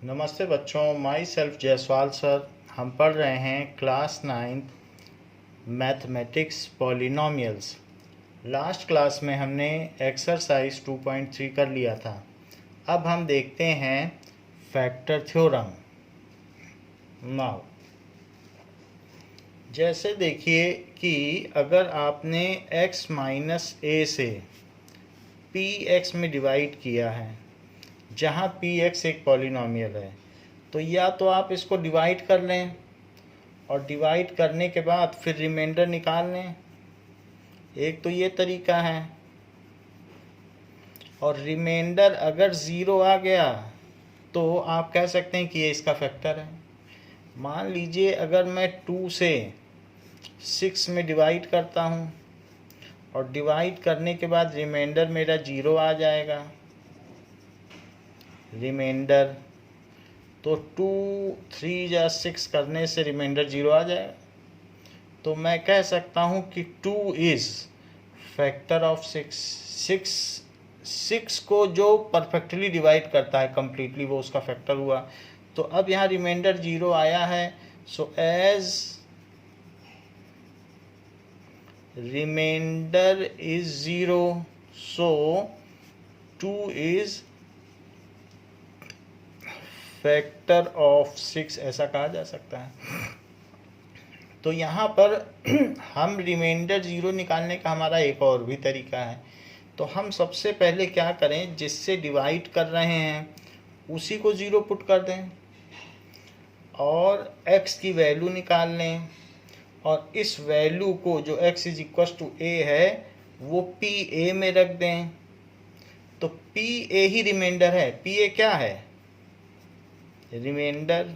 नमस्ते बच्चों, my self Jaiswal sir. हम पढ़ रहे हैं class 9 mathematics polynomials. Last class में हमने एक्सरसाइज 2.3 कर लिया था। अब हम देखते हैं फैक्टर थ्योरम। नाउ जैसे देखिए कि अगर आपने x माइनस ए से पी एक्स में डिवाइड किया है, जहाँ पी एक्स एक पॉलिनोमियल है, तो या तो आप इसको डिवाइड कर लें और डिवाइड करने के बाद फिर रिमाइंडर निकाल लें। एक तो ये तरीका है। और रिमाइंडर अगर ज़ीरो आ गया तो आप कह सकते हैं कि ये इसका फैक्टर है। मान लीजिए अगर मैं 2 से 6 में डिवाइड करता हूँ और डिवाइड करने के बाद रिमाइंडर मेरा 0 आ जाएगा। रिमाइंडर तो 2 3 या 6 करने से रिमाइंडर 0 आ जाएगा। तो मैं कह सकता हूँ कि 2 इज़ फैक्टर ऑफ 6 को जो परफेक्टली डिवाइड करता है कम्प्लीटली, वो उसका फैक्टर हुआ। तो अब यहाँ रिमाइंडर 0 आया है। So as remainder is 0, so 2 is factor of 6, ऐसा कहा जा सकता है। तो यहाँ पर हम रिमाइंडर 0 निकालने का हमारा एक और भी तरीका है। तो हम सबसे पहले क्या करें, जिससे डिवाइड कर रहे हैं उसी को 0 पुट कर दें और x की वैल्यू निकाल लें, और इस वैल्यू को जो x is equal to a है वो पी ए में रख दें। तो पी ए ही रिमाइंडर है। पी ए क्या है? रिमाइंडर।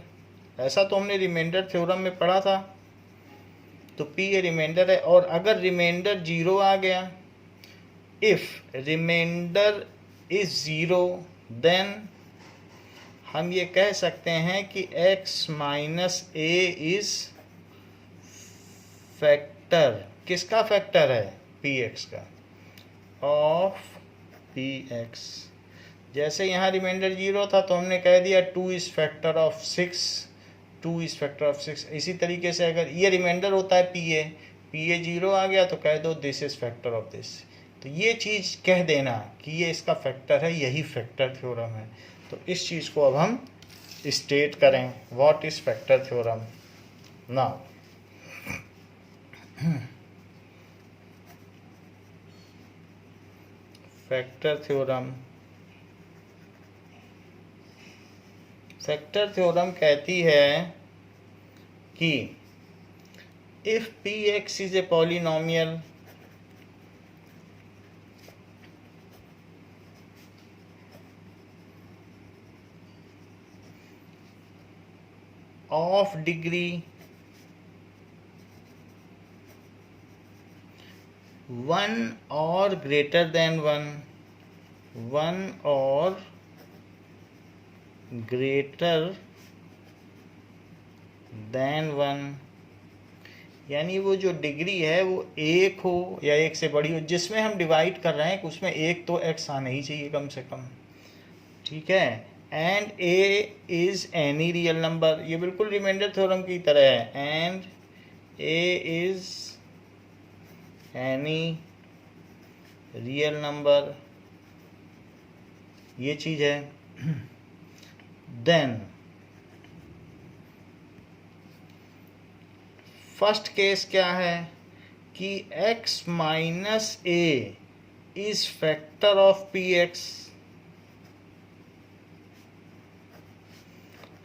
ऐसा तो हमने रिमाइंडर थ्योरम में पढ़ा था। तो पी ए रिमाइंडर है। और अगर रिमाइंडर 0 आ गया, इफ रिमाइंडर इज 0, देन हम ये कह सकते हैं कि x minus A is factor. किसका फैक्टर है? पी एक्स का, ऑफ पी एक्स। जैसे यहाँ रिमाइंडर 0 था तो हमने कह दिया 2 is factor of 6, 2 is factor of 6। इसी तरीके से अगर ये रिमाइंडर होता है पी ए 0 आ गया तो कह दो this is factor of this. तो ये चीज़ कह देना कि ये इसका फैक्टर है, यही फैक्टर थ्योरम है। तो इस चीज़ को अब हम स्टेट करें, what is factor theorem. Now factor theorem कहती है कि if P x is a polynomial of degree 1 or greater than 1 or greater than 1, यानी वो जो डिग्री है वो 1 हो या 1 से बड़ी हो, जिसमें हम डिवाइड कर रहे हैं उसमें 1 तो x आना ही चाहिए कम से कम। ठीक है। And a is any real number. ये बिल्कुल रिमाइंडर थ्योरम की तरह है। And a is any real number, ये चीज है। देन फर्स्ट केस क्या है कि x minus A is factor of P X.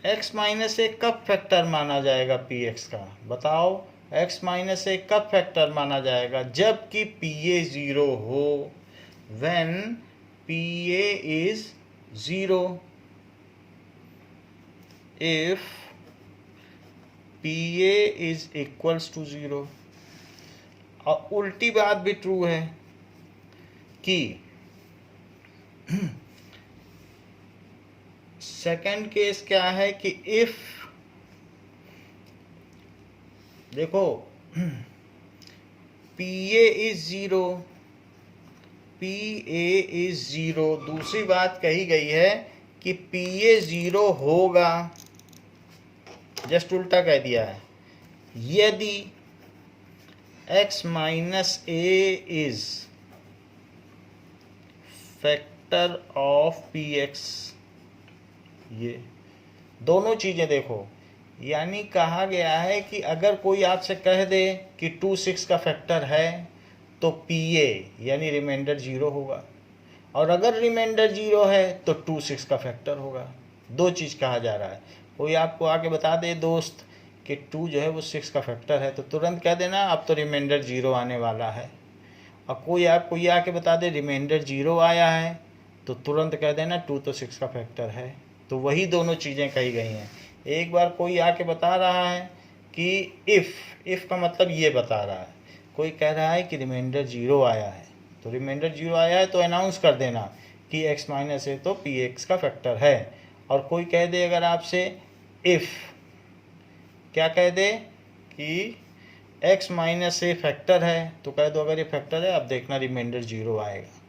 x minus A कब फैक्टर माना जाएगा पी एक्स का? बताओ, x माइनस ए कब फैक्टर माना जाएगा? जबकि पी ए 0 हो। When P A is 0, if P A is equals to 0। और उल्टी बात भी ट्रू है कि सेकंड केस क्या है कि इफ, देखो, P A is 0, P A is 0। दूसरी बात कही गई है कि पी ए ज़ीरो होगा, जस्ट उल्टा कह दिया है, यदि x minus A is factor of P x. ये दोनों चीज़ें देखो, यानी कहा गया है कि अगर कोई आपसे कह दे कि 2 6 का फैक्टर है तो पी ए यानी रिमाइंडर ज़ीरो होगा, और अगर रिमाइंडर ज़ीरो है तो 2 6 का फैक्टर होगा। दो चीज़ कहा जा रहा है। कोई आपको आके बता दे दोस्त कि 2 जो है वो 6 का फैक्टर है, तो तुरंत कह देना अब तो रिमाइंडर ज़ीरो आने वाला है। और कोई आपको ये आके बता दे रिमाइंडर ज़ीरो आया है, तो तुरंत कह देना 2 तो 6 का फैक्टर है। तो वही दोनों चीज़ें कही गई हैं। एक बार कोई आके बता रहा है कि इफ़ का मतलब ये बता रहा है, कोई कह रहा है कि रिमाइंडर ज़ीरो आया है, तो रिमाइंडर ज़ीरो आया है तो अनाउंस कर देना कि x माइनस ए तो पी एक्स का फैक्टर है। और कोई कह दे अगर आपसे इफ़, क्या कह दे कि x माइनस ए फैक्टर है, तो कह दो अगर ये फैक्टर है अब देखना रिमाइंडर ज़ीरो आएगा।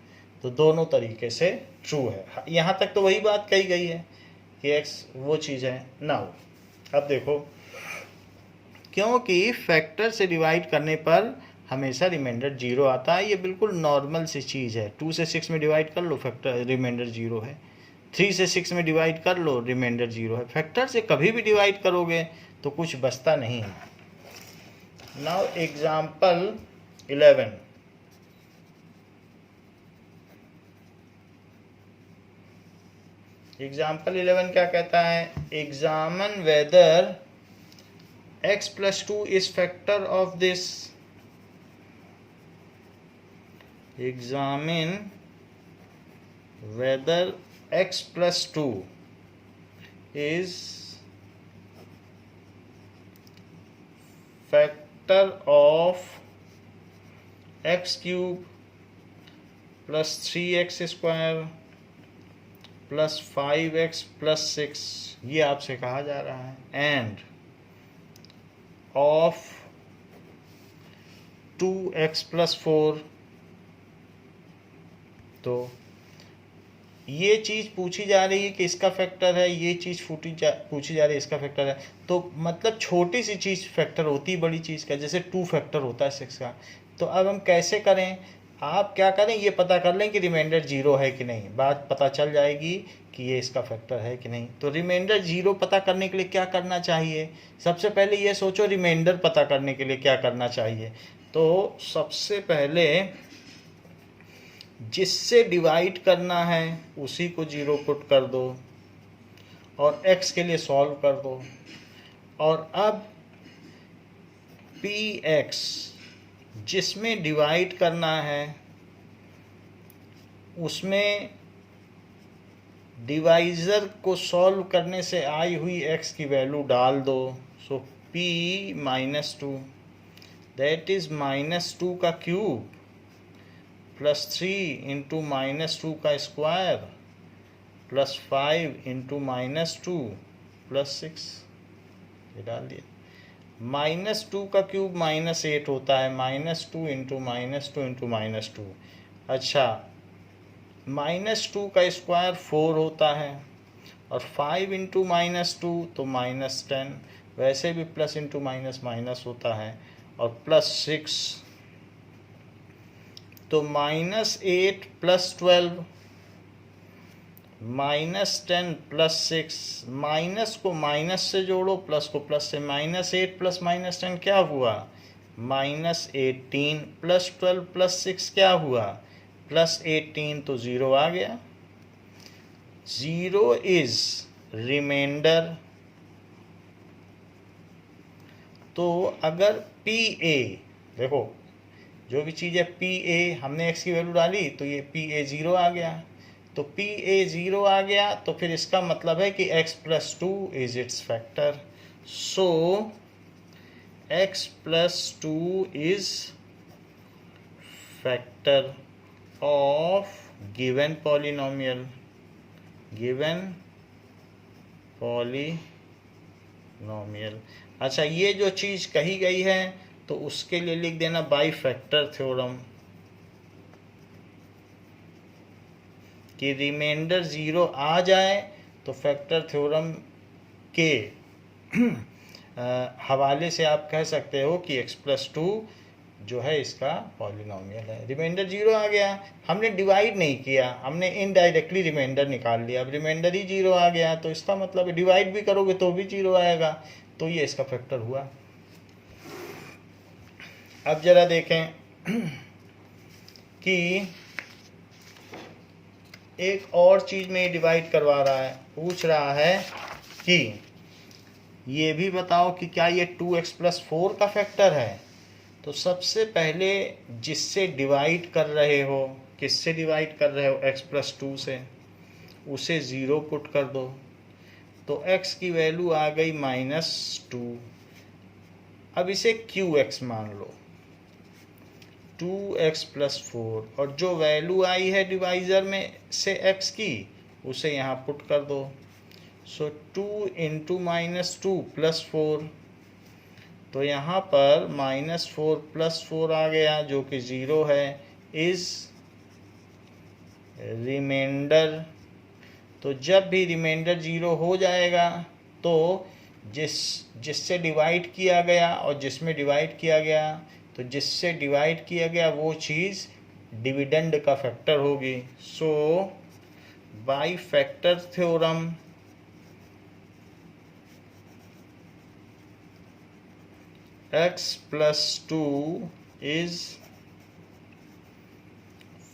तो दोनों तरीके से ट्रू है। यहाँ तक तो वही बात कही गई है कि x वो चीज़ है ना हो। अब देखो, क्योंकि फैक्टर से डिवाइड करने पर हमेशा रिमाइंडर ज़ीरो आता है, ये बिल्कुल नॉर्मल सी चीज़ है। 2 से 6 में डिवाइड कर लो, फैक्टर रिमाइंडर ज़ीरो है। 3 से 6 में डिवाइड कर लो, रिमाइंडर ज़ीरो है। फैक्टर से कभी भी डिवाइड करोगे तो कुछ बचता नहीं है। Now example 11। एग्जाम्पल 11 क्या कहता है? Examine whether x plus 2 is factor of this. Examine whether x plus 2 is factor of x cube plus 3x square plus 5x plus 6, ये आपसे कहा जा रहा है, एंड ऑफ 2x plus 4। तो ये चीज़ पूछी जा रही है कि इसका फैक्टर है, ये चीज़ पूछी जा रही है इसका फैक्टर है। तो मतलब छोटी सी चीज़ फैक्टर होती है बड़ी चीज़ का, जैसे 2 फैक्टर होता है 6 का। तो अब हम कैसे करें? आप क्या करें, ये पता कर लें कि रिमाइंडर ज़ीरो है कि नहीं। बात पता चल जाएगी कि ये इसका फैक्टर है कि नहीं। तो रिमाइंडर ज़ीरो पता करने के लिए क्या करना चाहिए? सबसे पहले ये सोचो रिमाइंडर पता करने के लिए क्या करना चाहिए। तो सबसे पहले जिससे डिवाइड करना है उसी को ज़ीरो पुट कर दो और x के लिए सॉल्व कर दो। और अब px जिसमें डिवाइड करना है उसमें डिवाइज़र को सॉल्व करने से आई हुई x की वैल्यू डाल दो। सो p minus 2, that is minus 2 का क्यूब प्लस 3 इंटू माइनस 2 का square plus 5 into minus 2 plus 6, ये डाल दिया। माइनस 2 का क्यूब माइनस 8 होता है, minus 2 into minus 2 into minus 2। अच्छा, माइनस 2 का स्क्वायर 4 होता है, और 5 इंटू माइनस 2 तो माइनस 10। वैसे भी प्लस इंटू माइनस माइनस होता है, और प्लस 6 तो minus 8 plus 12 minus 10 plus 6। Minus को माइनस से जोड़ो, प्लस को प्लस से। माइनस 8 प्लस माइनस 10 क्या हुआ? माइनस 18 प्लस 12 प्लस 6 क्या हुआ? प्लस 18। तो ज़ीरो आ गया। Zero is remainder. तो अगर पी ए, देखो जो भी चीज़ है पी ए, हमने x की वैल्यू डाली तो ये पी ए ज़ीरो आ गया। तो पी ए ज़ीरो आ गया तो फिर इसका मतलब है कि x plus 2 is it's factor. So x plus 2 is factor of given polynomial. Given polynomial. अच्छा, ये जो चीज़ कही गई है तो उसके लिए लिख देना बाई फैक्टर थ्योरम, कि रिमाइंडर ज़ीरो आ जाए तो फैक्टर थ्योरम के हवाले से आप कह सकते हो कि x+2 जो है इसका पॉलिनॉमियल है। रिमाइंडर 0 आ गया, हमने डिवाइड नहीं किया, हमने इनडायरेक्टली रिमाइंडर निकाल लिया, अब रिमाइंडर ही 0 आ गया, तो इसका मतलब डिवाइड भी करोगे तो भी 0 आएगा, तो ये इसका फैक्टर हुआ। अब जरा देखें कि एक और चीज में डिवाइड करवा रहा है, पूछ रहा है कि ये भी बताओ कि क्या ये 2x+4 का फैक्टर है। तो सबसे पहले जिससे डिवाइड कर रहे हो, किससे डिवाइड कर रहे हो, x+2 से, उसे 0 पुट कर दो, तो x की वैल्यू आ गई -2। अब इसे qx मान लो, 2x+4, और जो वैल्यू आई है डिवाइज़र में से x की, उसे यहाँ पुट कर दो। सो 2 × -2 +4, तो यहाँ पर -4 +4 आ गया जो कि 0 है, इज रिमाइंडर। तो जब भी रिमाइंडर 0 हो जाएगा तो जिससे डिवाइड किया गया और जिसमें डिवाइड किया गया, तो जिससे डिवाइड किया गया वो चीज़ डिविडेंड का फैक्टर होगी। So by factor theorem x+2 is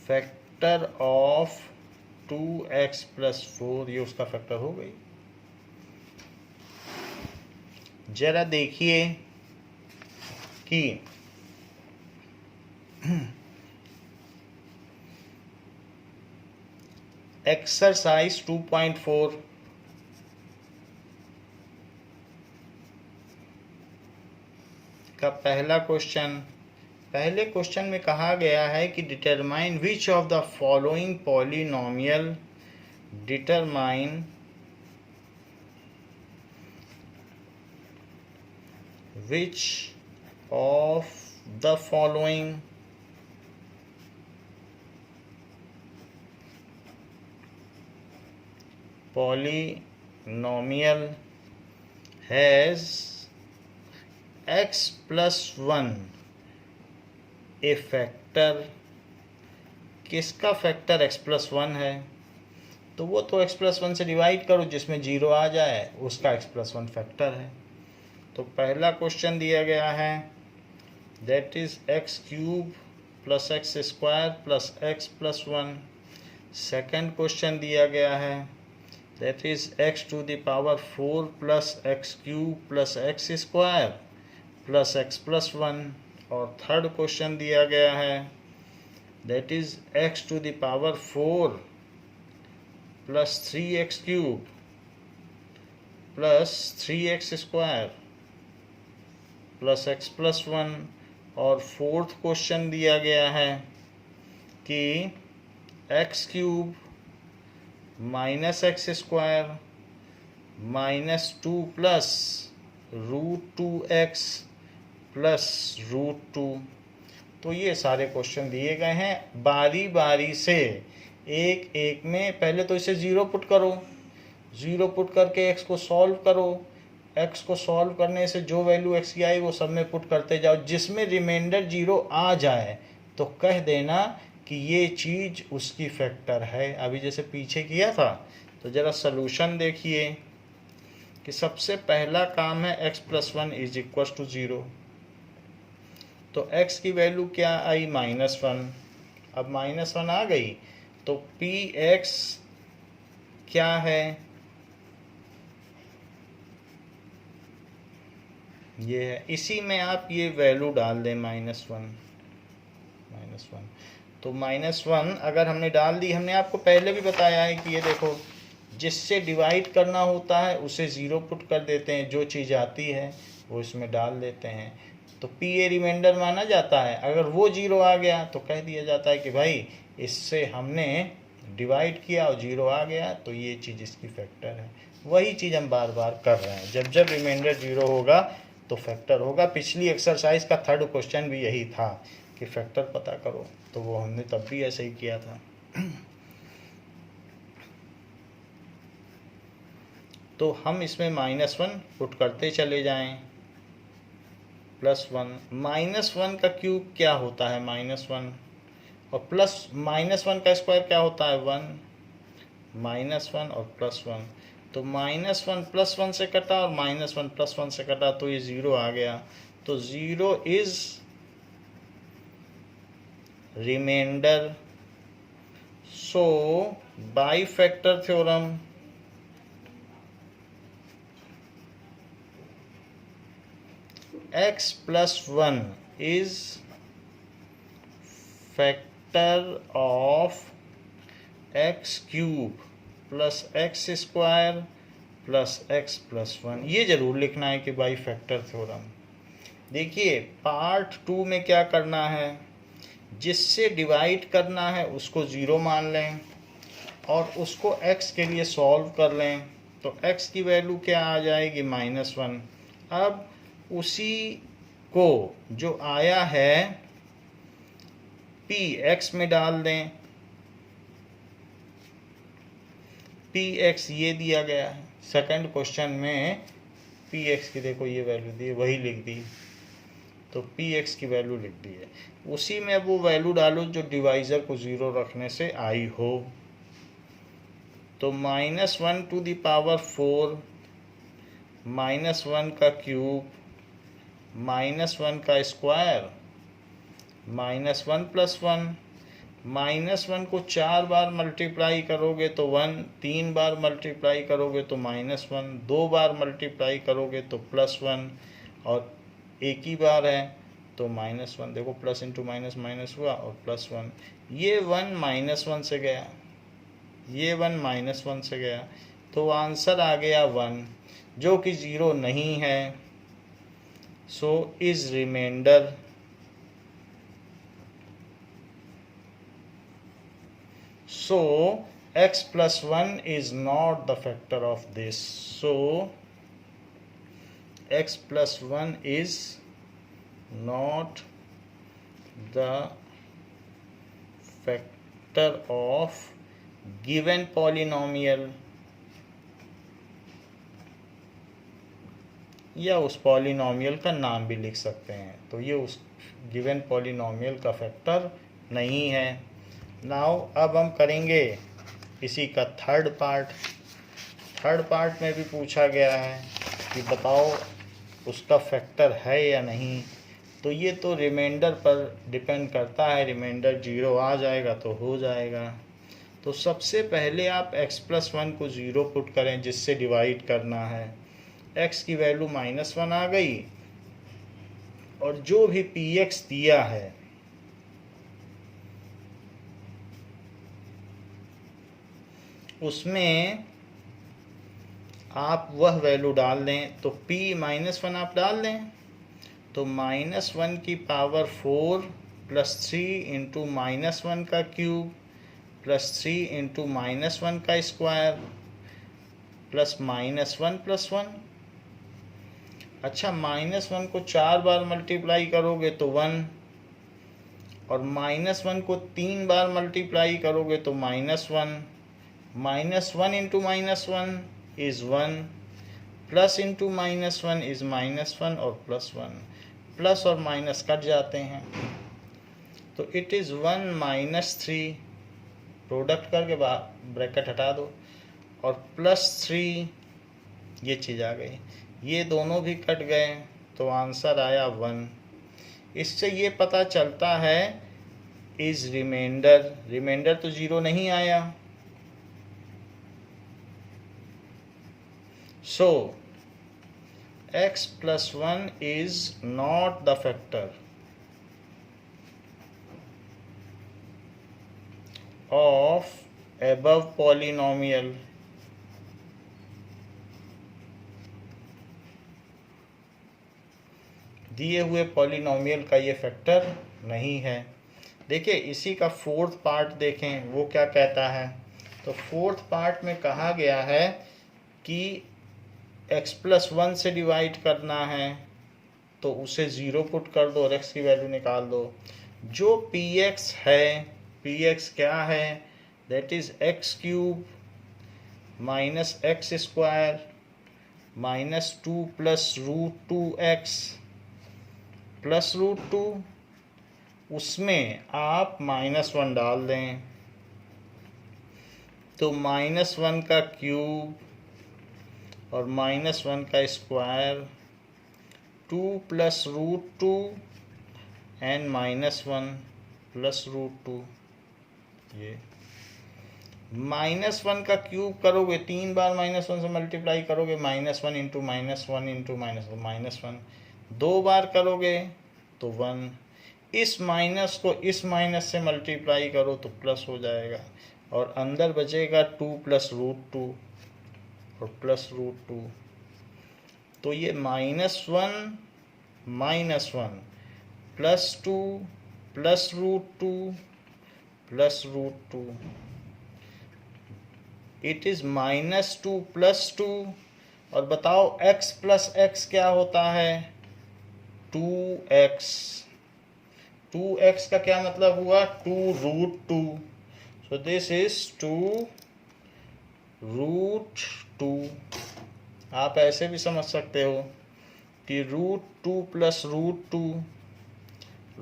factor of 2x+4, ये उसका फैक्टर हो गई। जरा देखिए कि एक्सरसाइज 2.4 का पहला क्वेश्चन, पहले क्वेश्चन में कहा गया है कि determine which of the following polynomial, determine which of the following polynomial has x+1 a factor। किसका फैक्टर x+1 है, तो वो तो x+1 से डिवाइड करो, जिसमें 0 आ जाए उसका x+1 फैक्टर है। तो पहला क्वेश्चन दिया गया है that is x³ + x² + x+1। Second question दिया गया है that is x⁴ + x³ + x² + x+1। और थर्ड क्वेश्चन दिया गया है that is x⁴ + 3x³ + 3x² + x+1। और फोर्थ क्वेश्चन दिया गया है कि x³ - x² -2 + √2x + √2। तो ये सारे क्वेश्चन दिए गए हैं, बारी बारी से एक एक में। पहले तो इसे 0 पुट करो, 0 पुट करके x को सॉल्व करो, x को सॉल्व करने से जो वैल्यू x की आई वो सब में पुट करते जाओ, जिसमें रिमाइंडर 0 आ जाए तो कह देना कि ये चीज़ उसकी फैक्टर है। अभी जैसे पीछे किया था, तो ज़रा सलूशन देखिए कि सबसे पहला काम है x+1 = 0। तो x की वैल्यू क्या आई, -1। अब -1 आ गई तो px क्या है, ये है, इसी में आप ये वैल्यू डाल दें -1। तो -1 अगर हमने डाल दी, हमने आपको पहले भी बताया है कि ये देखो, जिससे डिवाइड करना होता है उसे 0 पुट कर देते हैं, जो चीज़ आती है वो इसमें डाल देते हैं, तो p ए रिमाइंडर माना जाता है। अगर वो 0 आ गया तो कह दिया जाता है कि भाई इससे हमने डिवाइड किया और 0 आ गया, तो ये चीज़ इसकी फैक्टर है। वही चीज़ हम बार बार कर रहे हैं, जब जब रिमाइंडर 0 होगा तो फैक्टर होगा। पिछली एक्सरसाइज का थर्ड क्वेश्चन भी यही था कि फैक्टर पता करो, तो वो हमने तब भी ऐसे ही किया था। तो हम इसमें -1 पुट करते चले जाएं, +1। -1 का क्यूब क्या होता है? -1। और -1 का स्क्वायर क्या होता है? 1। -1 और +1, तो -1 +1 से कटा और -1 +1 से कटा, तो ये 0 आ गया। तो 0 is remainder. So by factor theorem, x + 1 is factor of x³ + x² + x + 1। ये जरूर लिखना है कि बाई फैक्टर थ्योरम। देखिए पार्ट 2 में क्या करना है, जिससे डिवाइड करना है उसको 0 मान लें और उसको x के लिए सॉल्व कर लें, तो x की वैल्यू क्या आ जाएगी? -1। अब उसी को जो आया है px में डाल दें। px ये दिया गया है सेकंड क्वेश्चन में, px की देखो ये वैल्यू दी, वही लिख दी, तो px की वैल्यू लिख दी है। उसी में वो वैल्यू डालो जो डिवाइजर को 0 रखने से आई हो। तो -1 टू द पावर 4, -1 का क्यूब, -1 का स्क्वायर, -1 + 1। -1 को 4 बार मल्टीप्लाई करोगे तो 1, 3 बार मल्टीप्लाई करोगे तो -1, 2 बार मल्टीप्लाई करोगे तो +1, और एक ही बार है तो -1। देखो प्लस इंटू माइनस माइनस हुआ और +1। ये 1 -1 से गया, ये 1 -1 से गया, तो आंसर आ गया 1, जो कि 0 नहीं है। So is remainder. So x + 1 is not the factor of this. So x + 1 is not the factor of given polynomial, या उस पॉलिनॉमियल का नाम भी लिख सकते हैं। तो ये उस गिवन पॉलिनॉमियल का फैक्टर नहीं है। नाउ अब हम करेंगे इसी का थर्ड पार्ट। थर्ड पार्ट में भी पूछा गया है कि बताओ उसका फैक्टर है या नहीं। तो ये तो रिमाइंडर पर डिपेंड करता है, रिमाइंडर 0 आ जाएगा तो हो जाएगा। तो सबसे पहले आप x + 1 को 0 पुट करें जिससे डिवाइड करना है। x की वैल्यू -1 आ गई, और जो भी px दिया है उसमें आप वह वैल्यू डाल दें। तो p -1 आप डाल दें, तो -1 की पावर 4 + 3 × -1 का क्यूब + 3 × -1 का स्क्वायर प्लस -1 + 1। अच्छा, -1 को 4 बार मल्टीप्लाई करोगे तो 1, और -1 को 3 बार मल्टीप्लाई करोगे तो -1। -1 × -1 is 1, प्लस इंटू -1 is -1 और +1। प्लस और माइनस कट जाते हैं, तो इट इज़ 1 - 3, प्रोडक्ट करके ब्रैकेट हटा दो, और +3, ये चीज़ आ गई, ये दोनों भी कट गए, तो आंसर आया 1। इससे ये पता चलता है इज रिमाइंडर। रिमाइंडर तो 0 नहीं आया। So x + 1 is not the factor of above polynomial. दिए हुए पॉलिनोमियल का ये फैक्टर नहीं है। देखिए इसी का फोर्थ पार्ट देखें, वो क्या कहता है। तो फोर्थ पार्ट में कहा गया है कि x + 1 से डिवाइड करना है, तो उसे 0 पुट कर दो और x की वैल्यू निकाल दो। जो px है, px क्या है, that is x³ - x² -2 plus √2x plus √2, उसमें आप -1 डाल दें तो -1 का क्यूब और -1 का स्क्वायर, 2 प्लस √2 एंड -1 प्लस √2। ये -1 का क्यूब करोगे 3 बार -1 से मल्टीप्लाई करोगे, -1 इंटू -1 इंटू -1, 2 बार करोगे तो 1। इस माइनस को इस माइनस से मल्टीप्लाई करो तो प्लस हो जाएगा, और अंदर बचेगा 2 प्लस √2 और प्लस √2। तो ये -1 plus 2 plus √2 plus √2, it is -2 plus 2। और बताओ x प्लस x क्या होता है? 2x। 2x का क्या मतलब हुआ? 2√2। So this is 2√2। आप ऐसे भी समझ सकते हो कि √2 प्लस √2,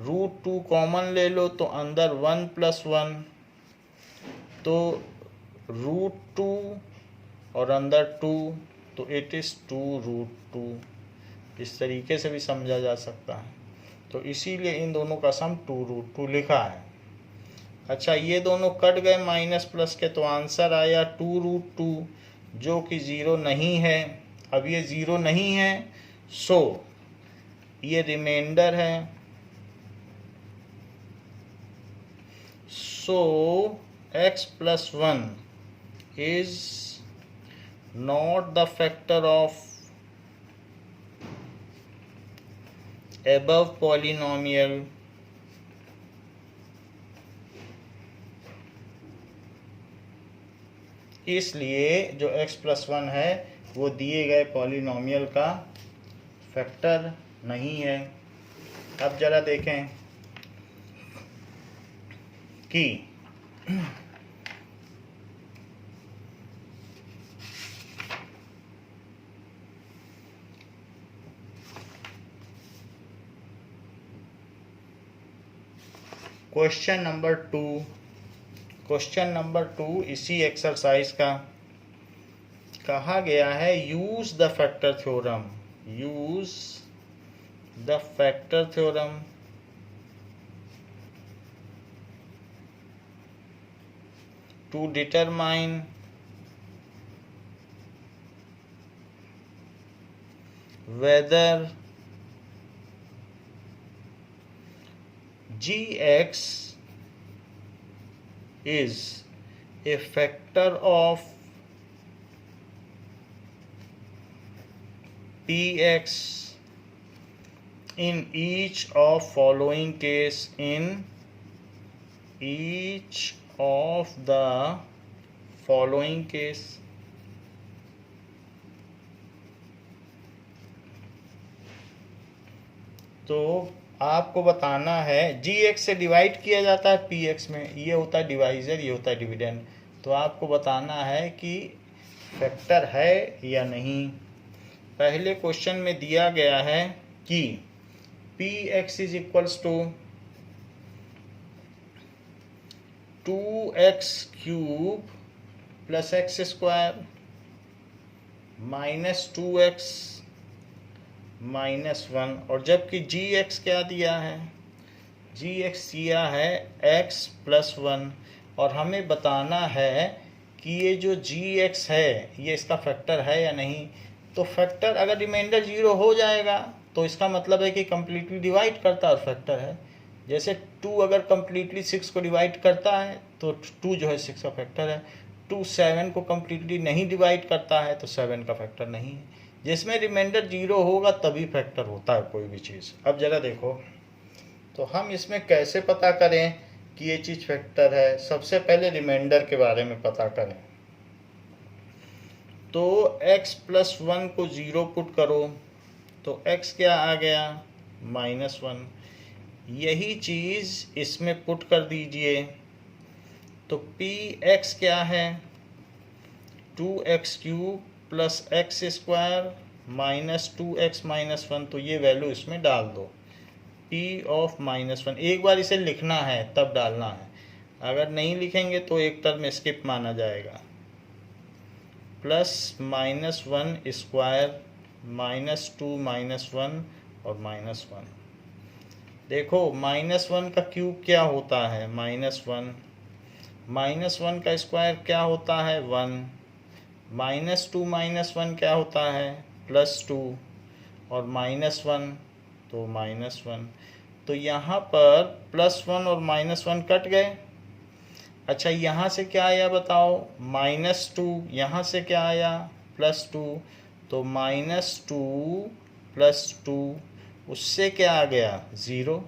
√2 कॉमन ले लो तो अंदर 1 प्लस 1, तो √2 और अंदर 2, तो इट इज़ 2√2। इस तरीके से भी समझा जा सकता है। तो इसीलिए इन दोनों का सम 2√2 लिखा है। अच्छा, ये दोनों कट गए माइनस प्लस के, तो आंसर आया 2√2, जो कि 0 नहीं है। अब ये 0 नहीं है, सो ये रिमाइंडर है। So x plus 1 is not the factor of above polynomial, इसलिए जो x प्लस 1 है वो दिए गए पॉलिनोमियल का फैक्टर नहीं है। अब जरा देखें कि क्वेश्चन नंबर 2 इसी एक्सरसाइज का कहा गया है, use the factor theorem to determine whether gx is a factor of px in each of following case, in each of the following case। तो आपको बताना है gx से डिवाइड किया जाता है px में, ये होता है डिवाइजर, ये होता है डिविडेंड। तो आपको बताना है कि फैक्टर है या नहीं। पहले क्वेश्चन में दिया गया है कि px is equals to 2x cube plus x square minus 2x -1, और जबकि gx क्या दिया है? gx दिया है x प्लस 1, और हमें बताना है कि ये जो gx है ये इसका फैक्टर है या नहीं। तो फैक्टर अगर रिमाइंडर 0 हो जाएगा तो इसका मतलब है कि कम्प्लीटली डिवाइड करता है और फैक्टर है। जैसे 2 अगर कम्प्लीटली 6 को डिवाइड करता है तो 2 जो है 6 का फैक्टर है। 2 7 को कम्प्लीटली नहीं डिवाइड करता है तो 7 का फैक्टर नहीं है। जिसमें रिमाइंडर 0 होगा तभी फैक्टर होता है कोई भी चीज़। अब ज़रा देखो तो हम इसमें कैसे पता करें कि ये चीज़ फैक्टर है। सबसे पहले रिमाइंडर के बारे में पता करें। तो x प्लस 1 को 0 पुट करो तो x क्या आ गया? -1। यही चीज़ इसमें पुट कर दीजिए तो px क्या है? 2x cube plus x square -2x-1, तो ये वैल्यू इसमें डाल दो। p ऑफ -1 एक बार इसे लिखना है तब डालना है, अगर नहीं लिखेंगे तो एक टर्म स्किप माना जाएगा। प्लस -1 स्क्वायर -2 -1 और -1। देखो -1 का क्यूब क्या होता है, -1, -1 का स्क्वायर क्या होता है, 1, -2 -1 क्या होता है, +2, और -1 तो -1। तो यहाँ पर +1 और -1 कट गए। अच्छा, यहाँ से क्या आया बताओ, -2, यहाँ से क्या आया, +2, तो -2 +2, उससे क्या आ गया, 0।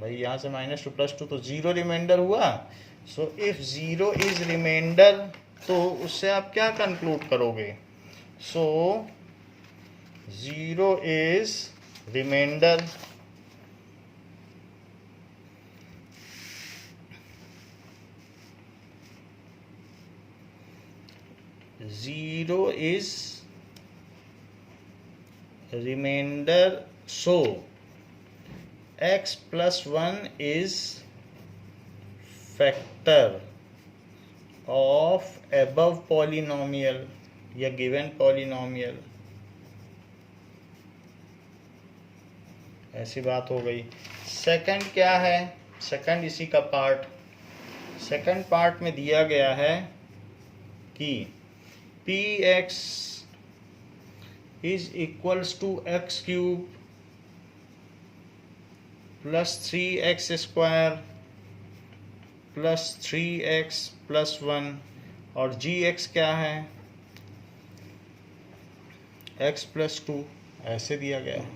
भाई यहाँ से -2 +2 तो 0 रिमाइंडर हुआ। सो इफ 0 इज रिमाइंडर, तो उससे आप क्या कंक्लूड करोगे, so 0 is remainder. Zero is remainder, so x plus 1 is factor of above polynomial या given polynomial। ऐसी बात हो गई। सेकंड क्या है, सेकंड इसी का पार्ट, सेकंड पार्ट में दिया गया है कि px is equals to x cube plus 3x square plus 3x plus 1, और gx क्या है, x plus 2, ऐसे दिया गया है।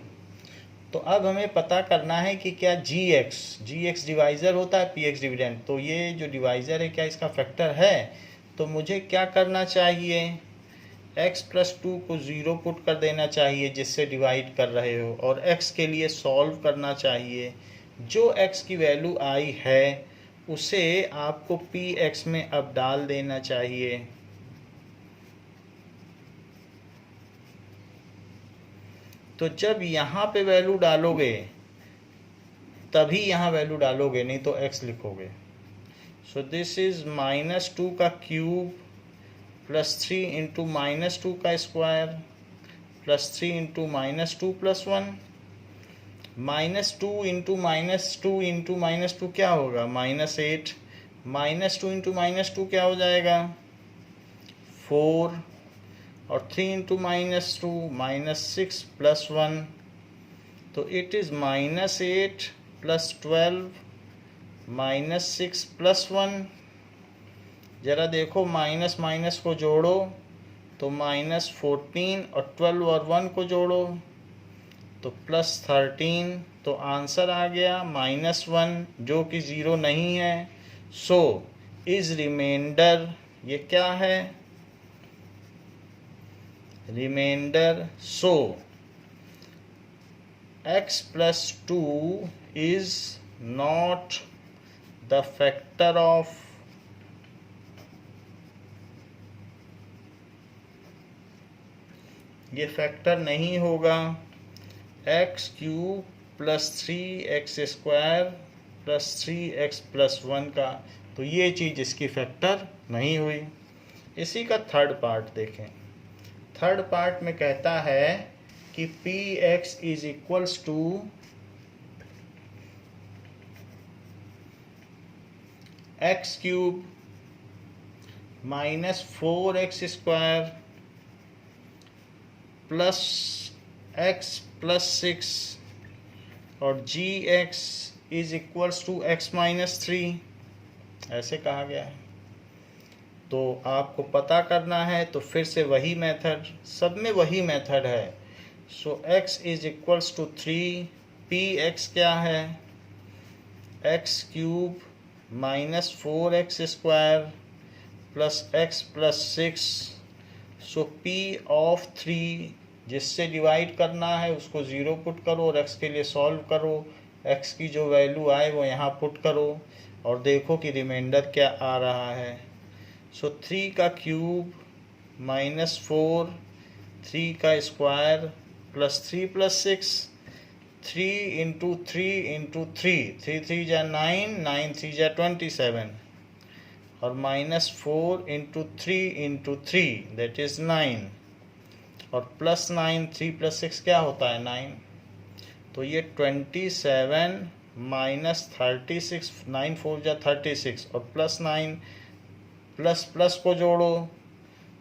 तो अब हमें पता करना है कि क्या gx डिवाइज़र होता है, px डिविडेंड, तो ये जो डिवाइज़र है क्या इसका फैक्टर है। तो मुझे क्या करना चाहिए, x + 2 को 0 पुट कर देना चाहिए जिससे डिवाइड कर रहे हो, और x के लिए सॉल्व करना चाहिए। जो x की वैल्यू आई है उसे आपको px में अब डाल देना चाहिए। तो जब यहाँ पे वैल्यू डालोगे तभी यहाँ वैल्यू डालोगे, नहीं तो x लिखोगे। सो दिस इज -2 का क्यूब प्लस 3 इंटू -2 का स्क्वायर प्लस 3 इंटू -2 + 1, -2 इंटू -2 क्या होगा, -8, -2 इंटू -2 क्या हो जाएगा, 4, और 3 इंटू -2 -6 + 1, तो इट इज़ -8 + 12 -6 + 1। ज़रा देखो माइनस माइनस को जोड़ो तो -14, और 12 और 1 को जोड़ो तो +13, तो आंसर आ गया -1, जो कि 0 नहीं है। सो इज रिमाइंडर, ये क्या है, remainder. So x + 2 is not the factor of ये फैक्टर नहीं होगा x³ + 3x² + 3x + 1 का, तो ये चीज़ इसकी फैक्टर नहीं हुई। इसी का थर्ड पार्ट देखें। थर्ड पार्ट में कहता है कि px is equals to x³ -4x² plus x + 6, और gx is equals to x - 3, ऐसे कहा गया है। तो आपको पता करना है, तो फिर से वही मेथड, सब में वही मेथड है। So x is equals to 3, px क्या है, x³ -4x² plus x + 6, so p of 3 जिससे डिवाइड करना है उसको 0 पुट करो और x के लिए सॉल्व करो, x की जो वैल्यू आए वो यहाँ पुट करो और देखो कि रिमाइंडर क्या आ रहा है। सो 3 का क्यूब -4 3 का square plus 3 plus 6, 3 into 3 into 3, 3 3 जा 9, 9 3 जा 27, और minus 4 into 3 into 3 that is 9, और प्लस 9, 3 प्लस 6 क्या होता है 9। तो ये 27 माइनस 36, 9 4 जा 36, और प्लस 9 प्लस प्लस को जोड़ो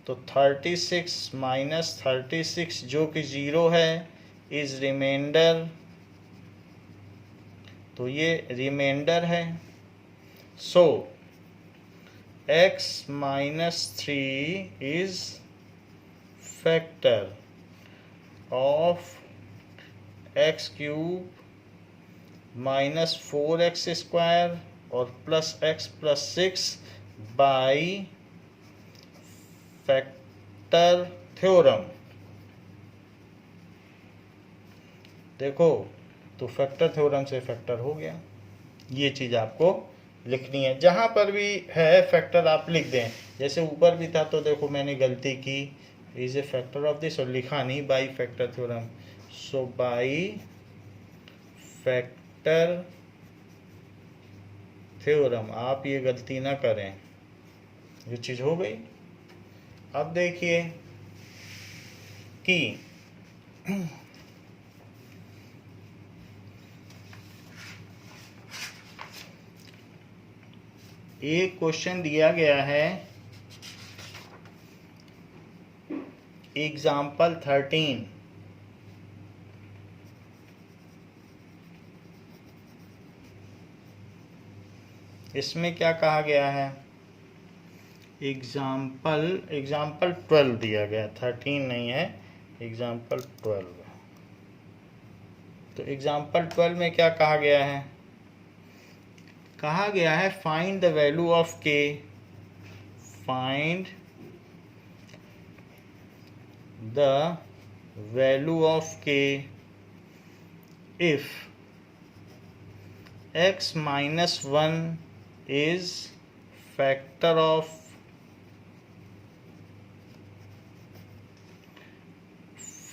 तो 36 माइनस 36 जो कि 0 है इज रिमाइंडर, तो ये रिमाइंडर है। So x minus 3 is factor of x cube minus 4x square और plus x plus 6 by factor theorem. देखो तो फैक्टर थ्योरम से फैक्टर हो गया। ये चीज़ आपको लिखनी है, जहाँ पर भी है फैक्टर आप लिख दें। जैसे ऊपर भी था तो देखो मैंने गलती की, is a factor of this, और लिखा नहीं by factor theorem. So by factor theorem, आप ये गलती ना करें। ये चीज़ हो गई। अब देखिए कि एक क्वेश्चन दिया गया है, एग्जाम्पल 13। इसमें क्या कहा गया है, एग्जाम्पल 12 दिया गया, 13 नहीं है, एग्जाम्पल 12। तो एग्जाम्पल 12 में क्या कहा गया है, कहा गया है फाइंड द वैल्यू ऑफ के, फाइंड द वैल्यू ऑफ के if x minus 1 is factor of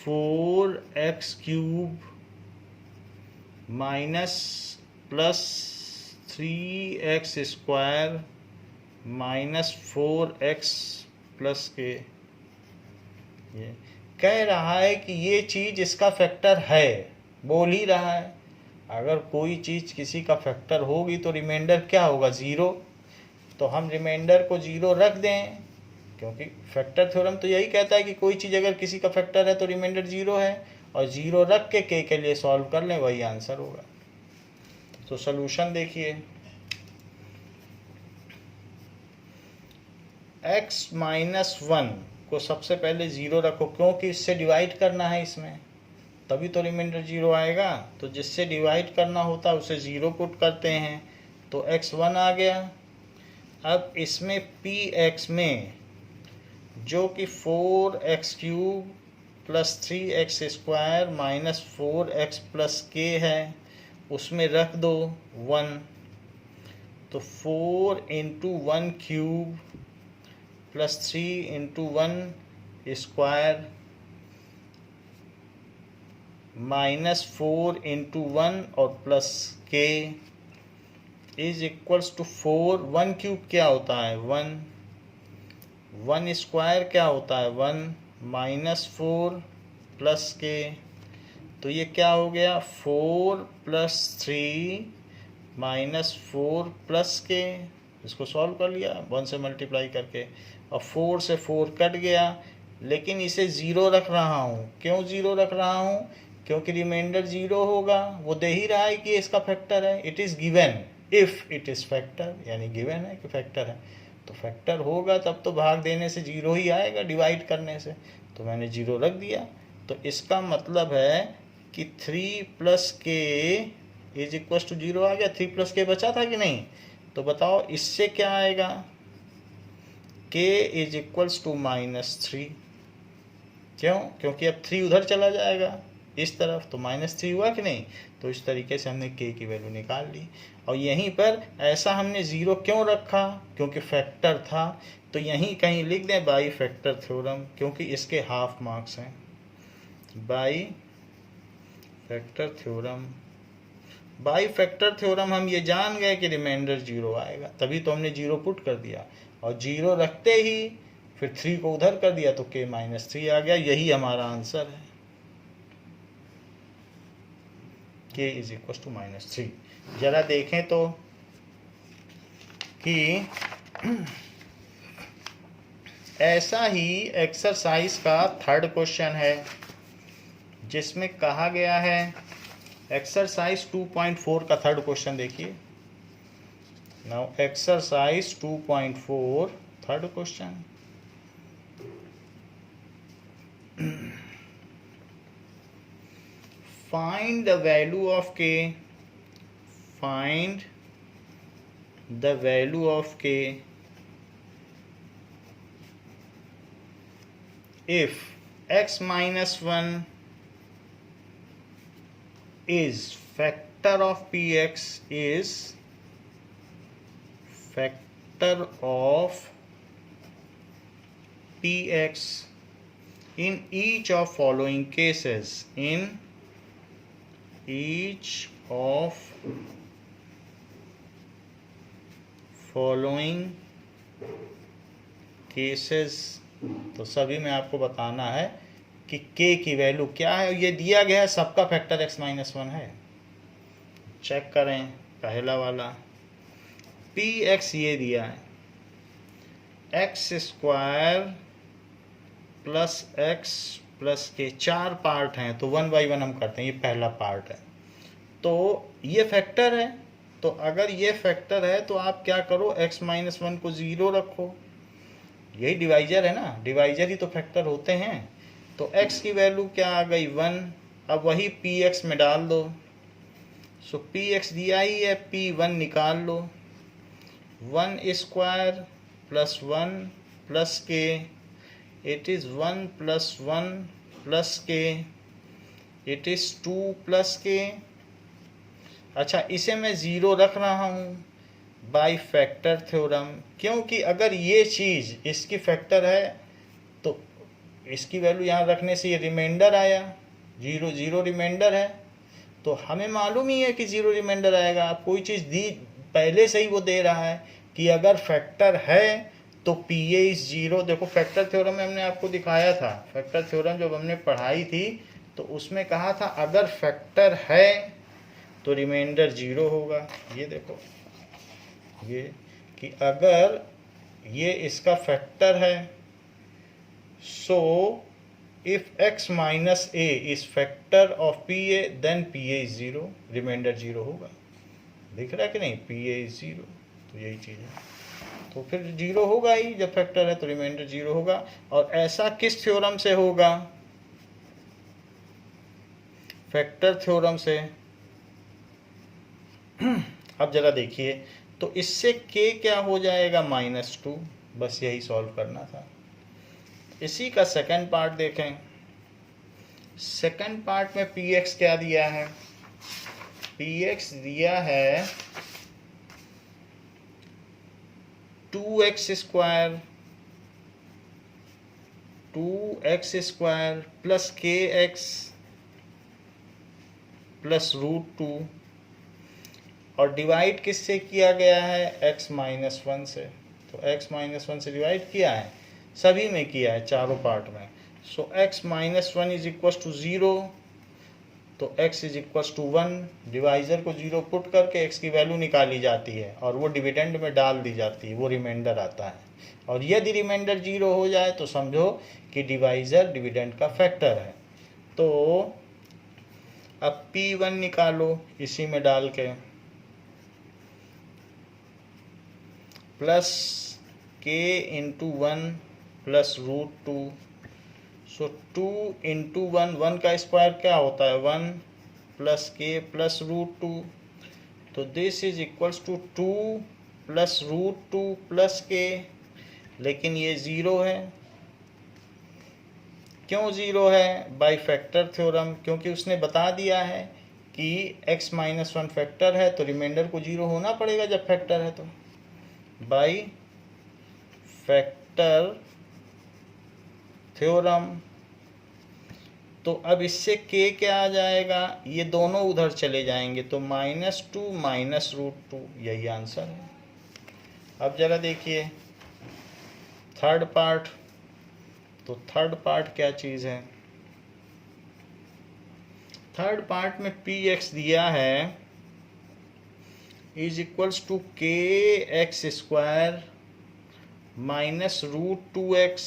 4x cube minus plus 3x square minus 4x plus के। ये कह रहा है कि ये चीज़ इसका फैक्टर है, बोल ही रहा है। अगर कोई चीज़ किसी का फैक्टर होगी तो रिमाइंडर क्या होगा, 0। तो हम रिमाइंडर को 0 रख दें, क्योंकि फैक्टर थ्योरम तो यही कहता है कि कोई चीज़ अगर किसी का फैक्टर है तो रिमाइंडर 0 है, और 0 रख के लिए सॉल्व कर लें, वही आंसर होगा। तो सॉल्यूशन देखिए, x माइनस 1 को सबसे पहले 0 रखो, क्योंकि इससे डिवाइड करना है इसमें, तभी तो रिमाइंडर 0 आएगा। तो जिससे डिवाइड करना होता है उसे 0 पुट करते हैं, तो x1 आ गया। अब इसमें px में जो कि 4x cube plus 3x square minus 4x plus के है, उसमें रख दो 1। तो 4 into 1 cube plus 3 into 1 square minus 4 into 1 और प्लस के इज इक्वल्स टू 4। 1 क्यूब क्या होता है 1, 1 स्क्वायर क्या होता है 1, माइनस 4 प्लस के, तो ये क्या हो गया 4 प्लस 3 माइनस 4 प्लस के। इसको सॉल्व कर लिया 1 से मल्टीप्लाई करके, और 4 से 4 कट गया, लेकिन इसे 0 रख रहा हूँ। क्यों 0 रख रहा हूँ, क्योंकि रिमाइंडर 0 होगा, वो दे ही रहा है कि इसका फैक्टर है। It is given if it is factor, यानी गिवन है कि फैक्टर है, तो फैक्टर होगा तब तो भाग देने से 0 ही आएगा, डिवाइड करने से। तो मैंने 0 रख दिया। तो इसका मतलब है कि 3 प्लस के इज इक्वल टू 0 आ गया। 3 प्लस के बचा था कि नहीं, तो बताओ इससे क्या आएगा, k इज इक्वल्स टू -3। क्यों, क्योंकि अब 3 उधर चला जाएगा, इस तरफ, तो -3 हुआ कि नहीं। तो इस तरीके से हमने k की वैल्यू निकाल ली। और यहीं पर ऐसा हमने 0 क्यों रखा, क्योंकि फैक्टर था। तो यहीं कहीं लिख दें बाई फैक्टर थ्योरम, क्योंकि इसके हाफ मार्क्स हैं। By factor theorem, by factor theorem हम ये जान गए कि रिमाइंडर 0 आएगा, तभी तो हमने 0 पुट कर दिया। और 0 रखते ही फिर 3 को उधर कर दिया तो k -3 आ गया। यही हमारा आंसर है, k = -3। जरा देखें तो कि ऐसा ही एक्सरसाइज का 3rd क्वेश्चन है, जिसमें कहा गया है एक्सरसाइज 2.4 का 3rd क्वेश्चन देखिए। Now exercise 2.4 3rd question. Find the value of k. Find the value of k if x minus 1 is factor of px is factor of px in each of following cases. In each of following cases, तो सभी में आपको बताना है कि k की value क्या है। ये दिया गया है, सबका फैक्टर x - 1 है। चेक करें पहला वाला, px ये दिया है x² प्लस x प्लस के 4 पार्ट हैं, तो 1 बाई 1 हम करते हैं। ये पहला पार्ट है, तो ये फैक्टर है। तो अगर ये फैक्टर है तो आप क्या करो, x - 1 को 0 रखो। यही डिवाइजर है ना, डिवाइजर ही तो फैक्टर होते हैं। तो x की वैल्यू क्या आ गई 1। अब वही px में डाल दो। सो px दिया ही है, p1 निकाल लो। 1² प्लस 1 प्लस के, it is 1 plus 1 plus k, it is 2 plus k। अच्छा, इसे मैं 0 रख रहा हूँ बाई फैक्टर थ्योरम, क्योंकि अगर ये चीज़ इसकी फैक्टर है तो इसकी वैल्यू यहाँ रखने से ये रिमाइंडर आया, 0 0 रिमाइंडर है। तो हमें मालूम ही है कि 0 रिमाइंडर आएगा। आप कोई चीज़ दी पहले से ही वो दे रहा है कि अगर फैक्टर है तो PA = 0। देखो फैक्टर थ्योरम में हमने आपको दिखाया था, फैक्टर थ्योरम जब हमने पढ़ाई थी तो उसमें कहा था अगर फैक्टर है तो रिमाइंडर 0 होगा। ये देखो, ये कि अगर ये इसका फैक्टर है, so if x - a is factor of PA then PA = 0, remainder 0 होगा। दिख रहा है कि नहीं, PA = 0। तो यही चीज़ है, तो फिर 0 होगा ही, जब फैक्टर है तो रिमाइंडर 0 होगा। और ऐसा किस थ्योरम से होगा, फैक्टर थ्योरम से। अब जरा देखिए, तो इससे k क्या हो जाएगा -2। बस यही सॉल्व करना था। इसी का सेकंड पार्ट देखें। सेकंड पार्ट में px क्या दिया है, px दिया है 2x² प्लस kx प्लस √2, और डिवाइड किससे किया गया है, x - 1 से। तो x - 1 से डिवाइड किया है, सभी में किया है, चारों पार्ट में। सो x - 1 = 0, तो x = 1। डिवाइजर को 0 पुट करके x की वैल्यू निकाली जाती है और वो डिविडेंड में डाल दी जाती है, वो रिमाइंडर आता है। और यदि रिमाइंडर 0 हो जाए तो समझो कि डिवाइजर डिविडेंड का फैक्टर है। तो अब p1 निकालो इसी में डाल के, प्लस k × 1 प्लस √2। सो 2 × 1 का स्क्वायर क्या होता है, 1 प्लस k प्लस √2। तो this is equals to 2 plus √2 plus k, लेकिन ये 0 है। क्यों ज़ीरो है? बाई फैक्टर थ्योरम, क्योंकि उसने बता दिया है कि x माइनस वन फैक्टर है तो रिमाइंडर को ज़ीरो होना पड़ेगा जब फैक्टर है तो। By factor theorem. तो अब इससे k क्या आ जाएगा? ये दोनों उधर चले जाएंगे तो -2 माइनस √2, यही आंसर है। अब जरा देखिए थर्ड पार्ट। तो थर्ड पार्ट क्या चीज़ है? थर्ड पार्ट में px दिया है is equals to kx² minus √2x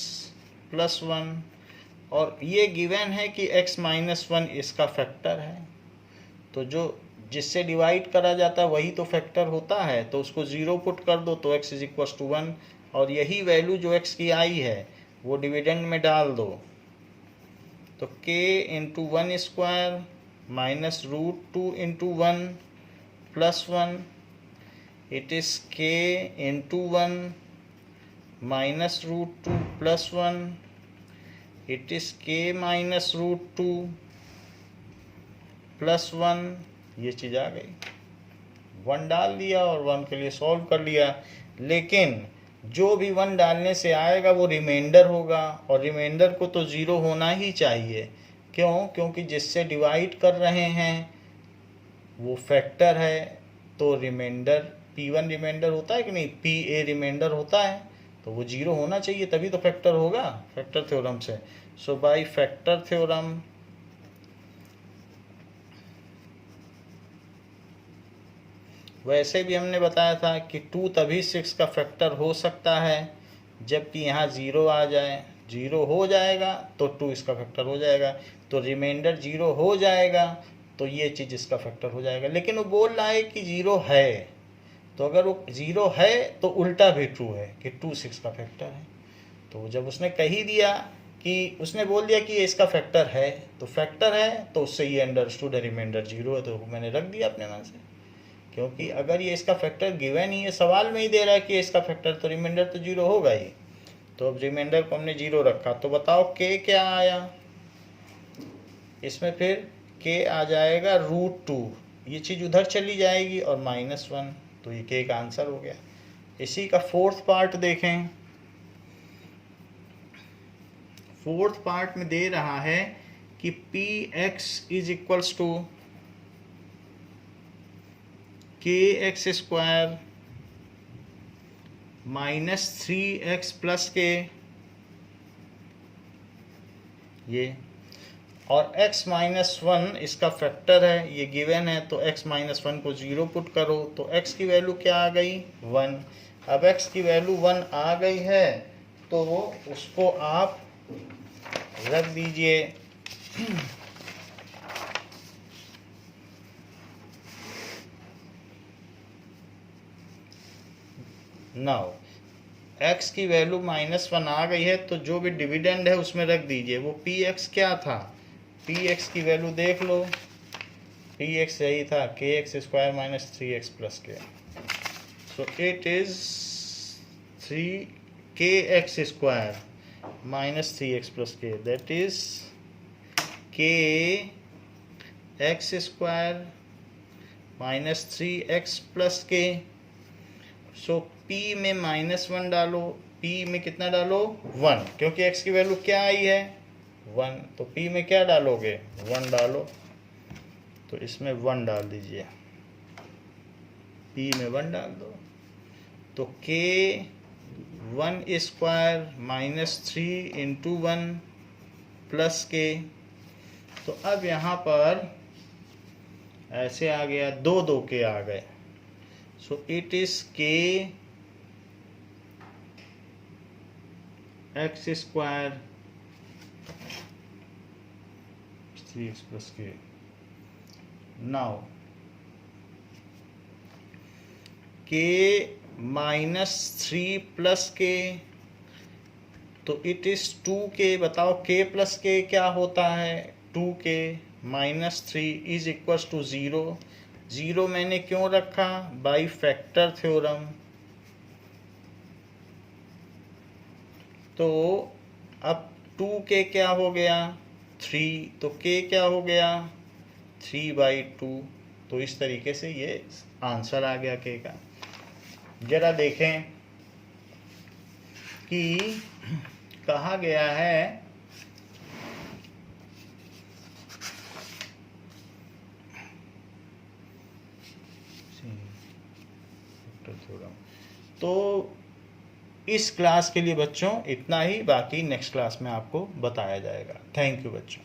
plus 1, और ये गिवन है कि x माइनस 1 इसका फैक्टर है। तो जो जिससे डिवाइड करा जाता है वही तो फैक्टर होता है, तो उसको 0 पुट कर दो तो x इज इक्वल्स टू 1, और यही वैल्यू जो x की आई है वो डिविडेंड में डाल दो। तो k into 1² minus √2 into 1 plus 1, it is k into 1 minus √2 plus 1, it is k minus √2 plus 1। ये चीज़ आ गई, 1 डाल दिया और 1 के लिए सॉल्व कर लिया। लेकिन जो भी 1 डालने से आएगा वो रिमाइंडर होगा, और रिमाइंडर को तो 0 होना ही चाहिए। क्यों? क्योंकि जिससे डिवाइड कर रहे हैं वो फैक्टर है, तो रिमाइंडर p1 रिमाइंडर होता है कि नहीं, pa रिमाइंडर होता है, तो वो 0 होना चाहिए तभी तो फैक्टर होगा फैक्टर थ्योरम से। सो बाय फैक्टर थ्योरम वैसे भी हमने बताया था कि 2 तभी 6 का फैक्टर हो सकता है जबकि यहाँ 0 आ जाए। 0 हो जाएगा तो 2 इसका फैक्टर हो जाएगा, तो रिमाइंडर 0 हो जाएगा तो ये चीज़ इसका फैक्टर हो जाएगा। लेकिन वो बोल रहा है कि 0 है, तो अगर वो 0 है तो उल्टा भी ट्रू है कि 2 6 का फैक्टर है। तो जब उसने कही दिया कि उसने बोल दिया कि ये इसका फैक्टर है, तो फैक्टर है तो उससे ये अंडरस्टूड है रिमाइंडर 0 है, तो मैंने रख दिया अपने मन से। क्योंकि अगर ये इसका फैक्टर गिवन ही है, सवाल में ही दे रहा है कि इसका फैक्टर, तो रिमाइंडर तो 0 होगा ही। तो अब रिमाइंडर को हमने 0 रखा, तो बताओ k क्या आया इसमें? फिर k आ जाएगा √2, ये चीज़ उधर चली जाएगी, और -1, तो ये k का आंसर हो गया। इसी का फोर्थ पार्ट देखें। फोर्थ पार्ट में दे रहा है कि px is equals to kx² minus 3x plus k, ये, और x माइनस 1 इसका फैक्टर है, ये गिवन है, तो x माइनस 1 को 0 पुट करो तो x की वैल्यू क्या आ गई? 1। अब x की वैल्यू 1 आ गई है तो उसको आप रख दीजिए। नाउ x की वैल्यू -1 आ गई है तो जो भी डिविडेंड है उसमें रख दीजिए। वो px क्या था? px की वैल्यू देख लो, px यही था kx² minus 3x plus k। So it is 3kx² minus 3x plus k, that is kx² minus 3x plus k। So p में -1 डालो, p में कितना डालो? 1, क्योंकि x की वैल्यू क्या आई है? 1, तो p में क्या डालोगे? 1 डालो, तो इसमें 1 डाल दीजिए, p में 1 डाल दो, तो k1² minus 3 into 1 plus k। तो अब यहाँ पर ऐसे आ गया, 2 के आ गए, so it is k x² 3x plus k। Now k minus 3 plus k, तो इट इज 2k। बताओ k प्लस k क्या होता है? 2k minus 3 is equal to 0। 0 मैंने क्यों रखा? By factor theorem. तो अब 2k क्या हो गया 3, तो k क्या हो गया 3/2। तो इस तरीके से ये आंसर आ गया k का। जरा देखें कि कहा गया है तो इस क्लास के लिए बच्चों इतना ही, बाकी नेक्स्ट क्लास में आपको बताया जाएगा। थैंक यू बच्चों।